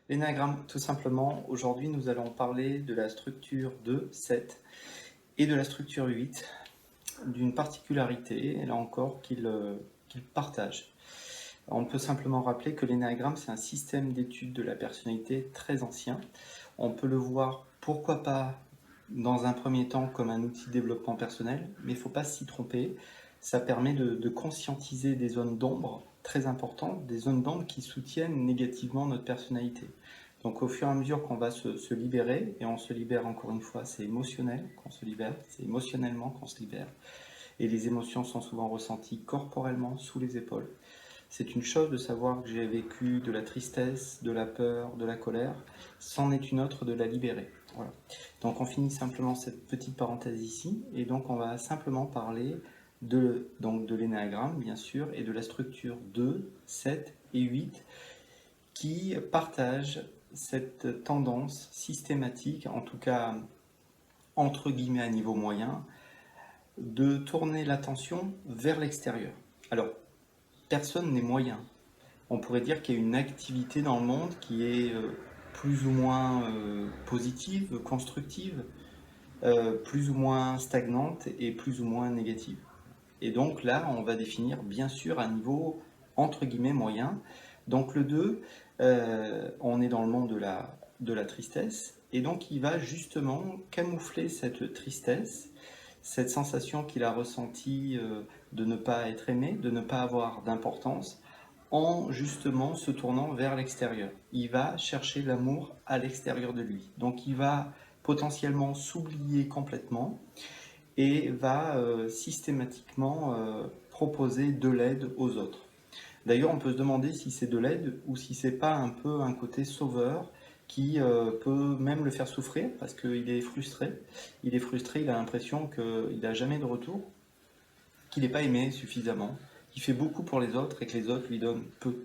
L'énagramme, tout simplement, aujourd'hui nous allons parler de la structure 2, 7 et de la structure 8, d'une particularité, là encore, qu'ils partagent. On peut simplement rappeler que l'énagramme, c'est un système d'étude de la personnalité très ancien. On peut le voir, pourquoi pas, dans un premier temps comme un outil de développement personnel, mais il ne faut pas s'y tromper. Ça permet de conscientiser des zones d'ombre très importantes, des zones d'ombre qui soutiennent négativement notre personnalité. Donc au fur et à mesure qu'on va se libérer, et on se libère encore une fois, c'est émotionnel qu'on se libère, c'est émotionnellement qu'on se libère, et les émotions sont souvent ressenties corporellement sous les épaules. C'est une chose de savoir que j'ai vécu de la tristesse, de la peur, de la colère, c'en est une autre de la libérer. Voilà. Donc on finit simplement cette petite parenthèse ici, et donc on va simplement parler de l'énéagramme, bien sûr, et de la structure 2, 7 et 8, qui partagent cette tendance systématique, en tout cas entre guillemets à niveau moyen, de tourner l'attention vers l'extérieur. Alors, personne n'est moyen. On pourrait dire qu'il y a une activité dans le monde qui est plus ou moins positive, constructive, plus ou moins stagnante et plus ou moins négative. Et donc là, on va définir bien sûr un niveau entre guillemets moyen. Donc le 2, on est dans le monde de la tristesse, et donc il va justement camoufler cette tristesse, cette sensation qu'il a ressentie de ne pas être aimé, de ne pas avoir d'importance, en justement se tournant vers l'extérieur. Il va chercher l'amour à l'extérieur de lui. Donc il va potentiellement s'oublier complètement et va systématiquement proposer de l'aide aux autres. D'ailleurs, on peut se demander si c'est de l'aide ou si c'est pas un peu un côté sauveur qui peut même le faire souffrir parce qu'il est frustré. Il est frustré, il a l'impression qu'il n'a jamais de retour, qu'il n'est pas aimé suffisamment, qu'il fait beaucoup pour les autres et que les autres lui donnent peu.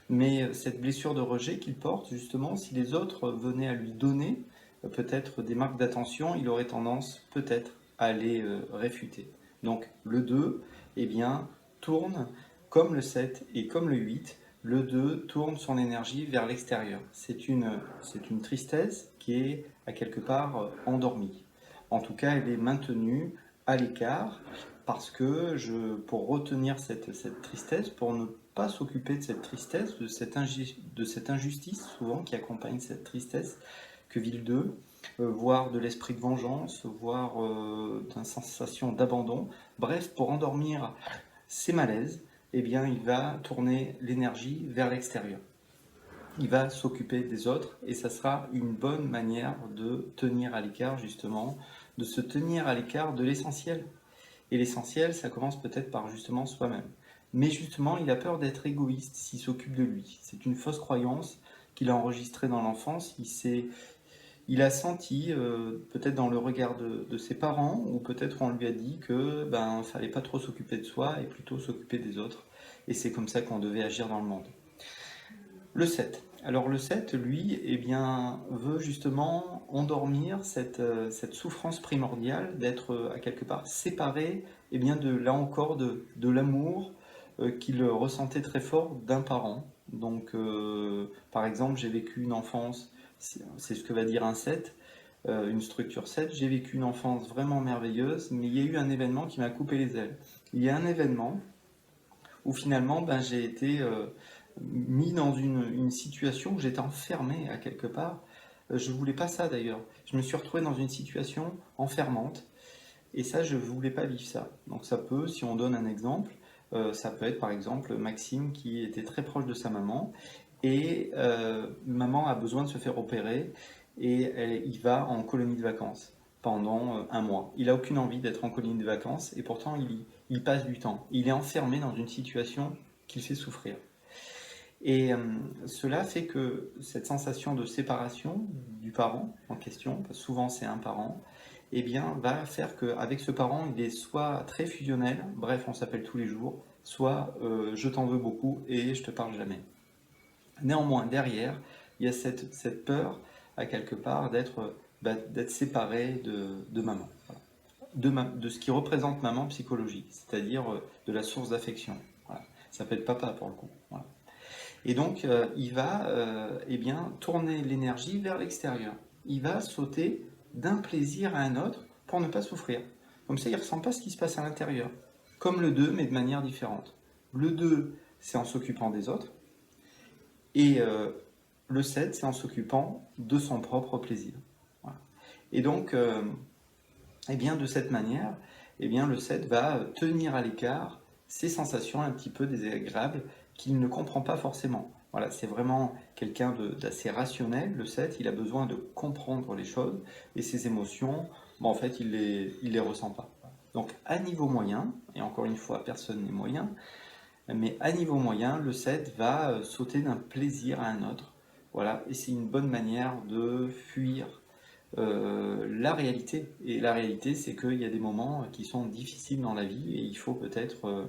Mais cette blessure de rejet qu'il porte, justement, si les autres venaient à lui donner peut-être des marques d'attention, il aurait tendance peut-être à les réfuter. Donc le 2, eh bien, tourne comme le 7 et comme le 8. Le 2 tourne son énergie vers l'extérieur. C'est une tristesse qui est à quelque part endormie. En tout cas, elle est maintenue à l'écart parce que pour retenir cette tristesse, pour ne pas s'occuper de cette tristesse, de cette injustice souvent qui accompagne cette tristesse que vit le 2, voire de l'esprit de vengeance, voire d'une sensation d'abandon. Bref, pour endormir ces malaises, eh bien, il va tourner l'énergie vers l'extérieur. Il va s'occuper des autres et ça sera une bonne manière de tenir à l'écart justement, de se tenir à l'écart de l'essentiel. Et l'essentiel, ça commence peut-être par justement soi-même. Mais justement, il a peur d'être égoïste s'il s'occupe de lui. C'est une fausse croyance qu'il a enregistrée dans l'enfance. Il a senti, peut-être dans le regard de ses parents, ou peut-être on lui a dit que ben fallait pas trop s'occuper de soi et plutôt s'occuper des autres. Et c'est comme ça qu'on devait agir dans le monde. Le 7. Alors le 7, lui, eh bien, veut justement endormir cette souffrance primordiale d'être à quelque part séparé, eh bien, là encore, de l'amour qu'il ressentait très fort d'un parent. Donc, par exemple, j'ai vécu une enfance, c'est ce que va dire un 7, une structure 7, j'ai vécu une enfance vraiment merveilleuse, mais il y a eu un événement qui m'a coupé les ailes. Il y a un événement où finalement ben, j'ai été mis dans une situation où j'étais enfermé à quelque part. Je voulais pas ça d'ailleurs. Je me suis retrouvé dans une situation enfermante et ça, je voulais pas vivre ça. Donc ça peut, si on donne un exemple, ça peut être par exemple Maxime qui était très proche de sa maman et maman a besoin de se faire opérer et il va en colonie de vacances pendant un mois. Il a aucune envie d'être en colonie de vacances et pourtant il passe du temps. Il est enfermé dans une situation qu'il fait souffrir. Et cela fait que cette sensation de séparation du parent en question, parce que souvent c'est un parent, eh bien, va faire qu'avec ce parent, il est soit très fusionnel, bref, on s'appelle tous les jours, soit je t'en veux beaucoup et je te parle jamais. Néanmoins, derrière, il y a cette peur, à quelque part, d'être séparé de maman. Voilà. De ce qui représente maman psychologique, c'est-à-dire de la source d'affection. Voilà. Ça peut être papa pour le coup. Voilà. Et donc, il va eh bien, tourner l'énergie vers l'extérieur. Il va sauter d'un plaisir à un autre pour ne pas souffrir. Comme ça, il ne ressent pas ce qui se passe à l'intérieur. Comme le 2, mais de manière différente. Le 2, c'est en s'occupant des autres. Et le 7, c'est en s'occupant de son propre plaisir. Voilà. Et donc, eh bien, de cette manière, eh bien, le 7 va tenir à l'écart ces sensations un petit peu désagréables qu'il ne comprend pas forcément. Voilà, c'est vraiment quelqu'un d'assez rationnel, le 7, il a besoin de comprendre les choses, et ses émotions, bon, en fait, il les ressent pas. Donc, à niveau moyen, et encore une fois, personne n'est moyen, mais à niveau moyen, le 7 va sauter d'un plaisir à un autre. Voilà, et c'est une bonne manière de fuir la réalité. Et la réalité, c'est qu'il y a des moments qui sont difficiles dans la vie et il faut peut-être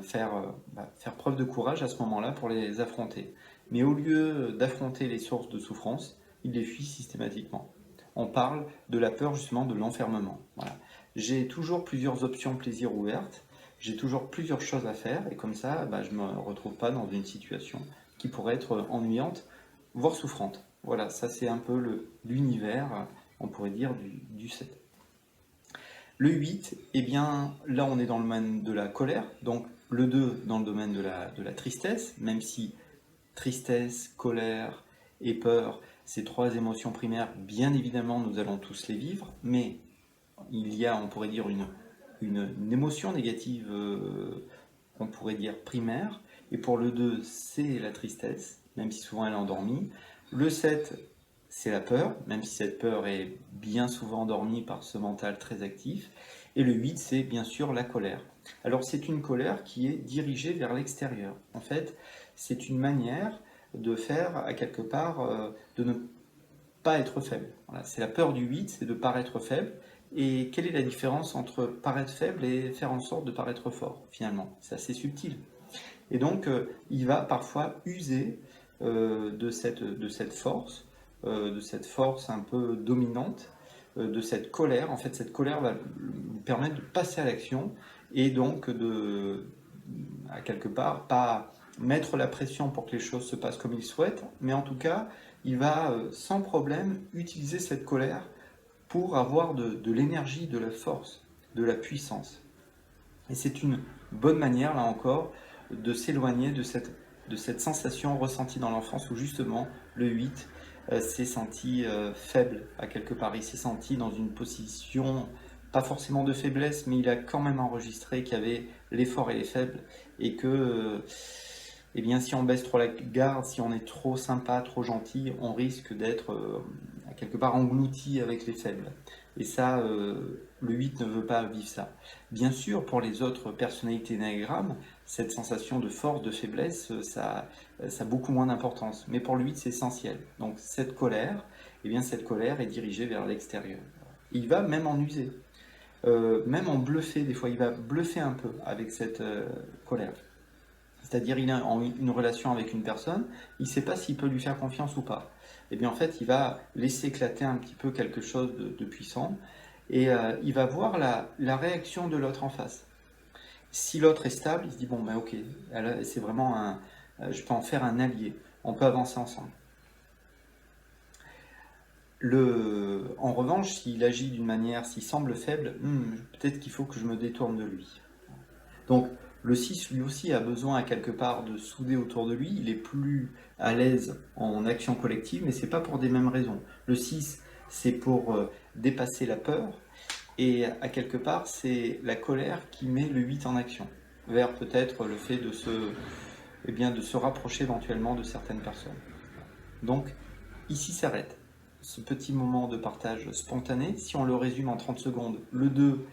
faire preuve de courage à ce moment-là pour les affronter. Mais au lieu d'affronter les sources de souffrance, il les fuit systématiquement. On parle de la peur justement de l'enfermement. Voilà. J'ai toujours plusieurs options plaisir ouvertes, j'ai toujours plusieurs choses à faire et comme ça, je ne me retrouve pas dans une situation qui pourrait être ennuyante, voire souffrante. Voilà, ça c'est un peu l'univers, on pourrait dire, du 7. Le 8, eh bien, là on est dans le domaine de la colère, donc le 2 dans le domaine de la tristesse, même si tristesse, colère et peur, ces trois émotions primaires, bien évidemment nous allons tous les vivre, mais il y a, on pourrait dire, une émotion négative, on pourrait dire primaire, et pour le 2, c'est la tristesse, même si souvent elle est endormie. Le 7, c'est la peur, même si cette peur est bien souvent endormie par ce mental très actif. Et le 8, c'est bien sûr la colère. Alors c'est une colère qui est dirigée vers l'extérieur. En fait, c'est une manière de faire, à quelque part, de ne pas être faible. Voilà, c'est la peur du 8, c'est de paraître faible. Et quelle est la différence entre paraître faible et faire en sorte de paraître fort, finalement? C'est assez subtil. Et donc, il va parfois user de cette force, de cette force un peu dominante, de cette colère. En fait, cette colère va lui permettre de passer à l'action et donc à quelque part, pas mettre la pression pour que les choses se passent comme il souhaite, mais en tout cas, il va sans problème utiliser cette colère pour avoir de l'énergie, de la force, de la puissance. Et c'est une bonne manière, là encore, de s'éloigner de cette sensation ressentie dans l'enfance où justement le 8 s'est senti faible à quelque part. Il s'est senti dans une position, pas forcément de faiblesse, mais il a quand même enregistré qu'il y avait les forts et les faibles et que eh bien, si on baisse trop la garde, si on est trop sympa, trop gentil, on risque d'être quelque part englouti avec les faibles. Et ça, le 8 ne veut pas vivre ça. Bien sûr, pour les autres personnalités d'énéagramme, cette sensation de force, de faiblesse, ça a beaucoup moins d'importance. Mais pour le 8, c'est essentiel. Donc cette colère, eh bien, cette colère est dirigée vers l'extérieur. Il va même en user, même en bluffer. Des fois, il va bluffer un peu avec cette colère. C'est-à-dire, il a une relation avec une personne, il ne sait pas s'il peut lui faire confiance ou pas. Et bien en fait, il va laisser éclater un petit peu quelque chose de puissant et il va voir la réaction de l'autre en face. Si l'autre est stable, il se dit bon ben ok, c'est vraiment je peux en faire un allié, on peut avancer ensemble. En revanche, s'il agit d'une manière, s'il semble faible, peut-être qu'il faut que je me détourne de lui. Donc le 6 lui aussi a besoin à quelque part de souder autour de lui, il est plus à l'aise en action collective, mais c'est pas pour des mêmes raisons. Le 6, c'est pour dépasser la peur, et à quelque part, c'est la colère qui met le 8 en action, vers peut-être le fait de se rapprocher éventuellement de certaines personnes. Donc ici s'arrête ce petit moment de partage spontané. Si on le résume en 30 secondes, le 2,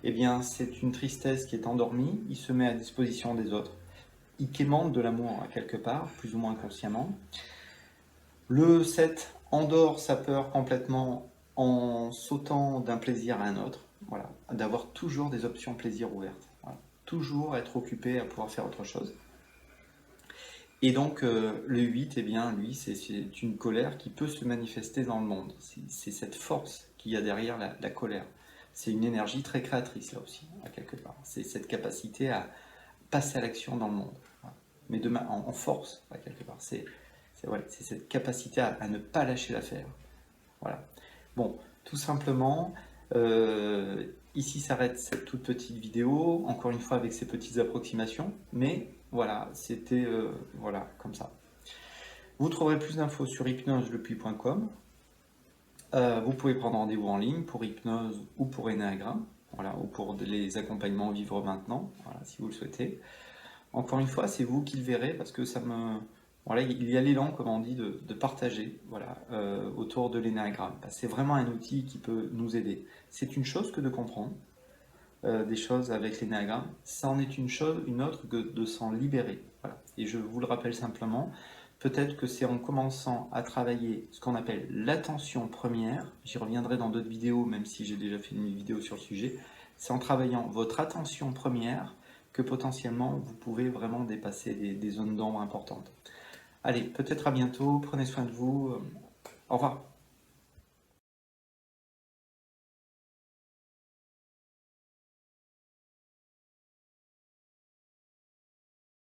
eh bien, c'est une tristesse qui est endormie, il se met à disposition des autres. Il quémande de l'amour à quelque part, plus ou moins inconsciemment. Le 7 endort sa peur complètement en sautant d'un plaisir à un autre. Voilà, d'avoir toujours des options plaisir ouvertes. Voilà. Toujours être occupé à pouvoir faire autre chose. Et donc le 8, eh bien, lui, c'est une colère qui peut se manifester dans le monde. C'est cette force qu'il y a derrière la colère. C'est une énergie très créatrice, là aussi, à quelque part. C'est cette capacité à passer à l'action dans le monde. Voilà. mais en force, voilà, quelque part. C'est cette capacité à ne pas lâcher l'affaire. Voilà. Bon, tout simplement, ici s'arrête cette toute petite vidéo, encore une fois avec ces petites approximations, mais voilà, c'était voilà, comme ça. Vous trouverez plus d'infos sur hypnoselepuis.com. Vous pouvez prendre rendez-vous en ligne pour hypnose ou pour énéagramme, voilà, ou pour les accompagnements vivre maintenant, voilà, si vous le souhaitez. Encore une fois, c'est vous qui le verrez parce que ça me. Voilà, il y a l'élan, comme on dit, de partager voilà, autour de l'énéagramme. C'est vraiment un outil qui peut nous aider. C'est une chose que de comprendre des choses avec l'énéagramme, ça en est une chose, une autre que de s'en libérer. Voilà. Et je vous le rappelle simplement, peut-être que c'est en commençant à travailler ce qu'on appelle l'attention première, j'y reviendrai dans d'autres vidéos, même si j'ai déjà fait une vidéo sur le sujet, c'est en travaillant votre attention première que potentiellement vous pouvez vraiment dépasser des zones d'ombre importantes. Allez, peut-être à bientôt, prenez soin de vous, au revoir.